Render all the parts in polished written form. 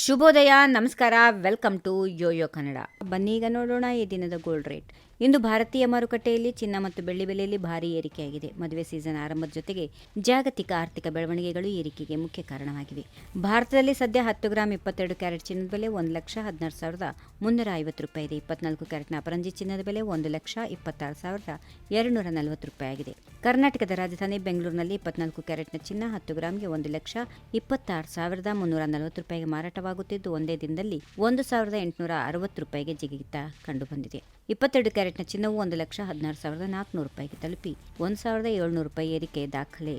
ಶುಭೋದಯ, ನಮಸ್ಕಾರ, welcome to Yoyo Kannada. ಬನ್ನೀಗ ನೋಡೋಣ ಈ ದಿನದ ಗೋಲ್ಡ್ ರೇಟ್. ಇಂದು ಭಾರತೀಯ ಮಾರುಕಟ್ಟೆಯಲ್ಲಿ ಚಿನ್ನ ಮತ್ತು ಬೆಳ್ಳಿ ಬೆಲೆಯಲ್ಲಿ ಭಾರೀ ಏರಿಕೆಯಾಗಿದೆ. ಮದುವೆ ಸೀಸನ್ ಆರಂಭದ ಜೊತೆಗೆ ಜಾಗತಿಕ ಆರ್ಥಿಕ ಬೆಳವಣಿಗೆಗಳು ಏರಿಕೆಗೆ ಮುಖ್ಯ ಕಾರಣವಾಗಿವೆ. ಭಾರತದಲ್ಲಿ ಸದ್ಯ 10 ಗ್ರಾಂ 22 ಕ್ಯಾರೆಟ್ ಚಿನ್ನದ ಬೆಲೆ 1,16,350 ರೂಪಾಯಿ ಇದೆ. 24 ಕ್ಯಾರೆಟ್ನ ಅಪರಂಜಿ ಚಿನ್ನದ ಬೆಲೆ 1,26,240 ರೂಪಾಯಿ ಆಗಿದೆ. ಕರ್ನಾಟಕದ ರಾಜಧಾನಿ ಬೆಂಗಳೂರಿನಲ್ಲಿ 24 ಕ್ಯಾರೆಟ್ನ ಚಿನ್ನ 10 ಗ್ರಾಂಗೆ 1,26,340 ರೂಪಾಯಿಗೆ ಮಾರಾಟವಾಗುತ್ತಿದ್ದು, ಒಂದೇ ದಿನದಲ್ಲಿ 1,860 ರೂಪಾಯಿಗೆ ಜಿಗಿತ ಕಂಡುಬಂದಿದೆ. 22 ಕ್ಯಾರೆಟ್ನ ಚಿನ್ನವು 1,16,400 ರೂಪಾಯಿಗೆ ತಲುಪಿ 1,700 ರೂಪಾಯಿ ಏರಿಕೆ ದಾಖಲೆ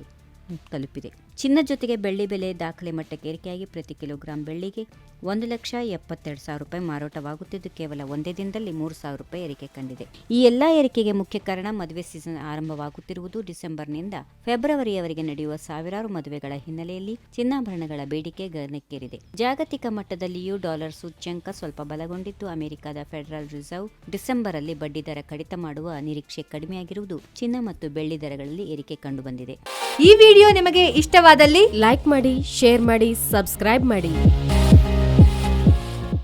ತಲುಪಿದೆ. ಚಿನ್ನ ಜೊತೆಗೆ ಬೆಳ್ಳಿ ಬೆಲೆ ದಾಖಲೆ ಮಟ್ಟಕ್ಕೆ ಏರಿಕೆಯಾಗಿ ಪ್ರತಿ ಕಿಲೋಗ್ರಾಂ ಬೆಳ್ಳಿಗೆ 1,72,000 ರೂಪಾಯಿ ಮಾರಾಟವಾಗುತ್ತಿದ್ದು, ಕೇವಲ ಒಂದೇ ದಿನದಲ್ಲಿ 3,000 ರೂಪಾಯಿ ಏರಿಕೆ ಕಂಡಿದೆ. ಈ ಎಲ್ಲಾ ಏರಿಕೆಗೆ ಮುಖ್ಯ ಕಾರಣ ಮದುವೆ ಸೀಸನ್ ಆರಂಭವಾಗುತ್ತಿರುವುದು. ಡಿಸೆಂಬರ್ನಿಂದ ಫೆಬ್ರವರಿಯವರೆಗೆ ನಡೆಯುವ ಸಾವಿರಾರು ಮದುವೆಗಳ ಹಿನ್ನೆಲೆಯಲ್ಲಿ ಚಿನ್ನಾಭರಣಗಳ ಬೇಡಿಕೆ ಗಗನಕ್ಕೇರಿದೆ. ಜಾಗತಿಕ ಮಟ್ಟದಲ್ಲಿಯೂ ಡಾಲರ್ ಸೂಚ್ಯಂಕ ಸ್ವಲ್ಪ ಬಲಗೊಂಡಿದ್ದು, ಅಮೆರಿಕದ ಫೆಡರಲ್ ರಿಸರ್ವ್ ಡಿಸೆಂಬರ್ ಅಲ್ಲಿ ಬಡ್ಡಿ ದರ ಕಡಿತ ಮಾಡುವ ನಿರೀಕ್ಷೆ ಕಡಿಮೆಯಾಗಿರುವುದು ಚಿನ್ನ ಮತ್ತು ಬೆಳ್ಳಿ ದರಗಳಲ್ಲಿ ಏರಿಕೆ ಕಂಡುಬಂದಿದೆ. ಈ ವಿಡಿಯೋ ನಿಮಗೆ ಇಷ್ಟವಾದಲ್ಲಿ ಲೈಕ್ ಮಾಡಿ, ಶೇರ್ ಮಾಡಿ, ಸಬ್ಸ್ಕ್ರೈಬ್ ಮಾಡಿ.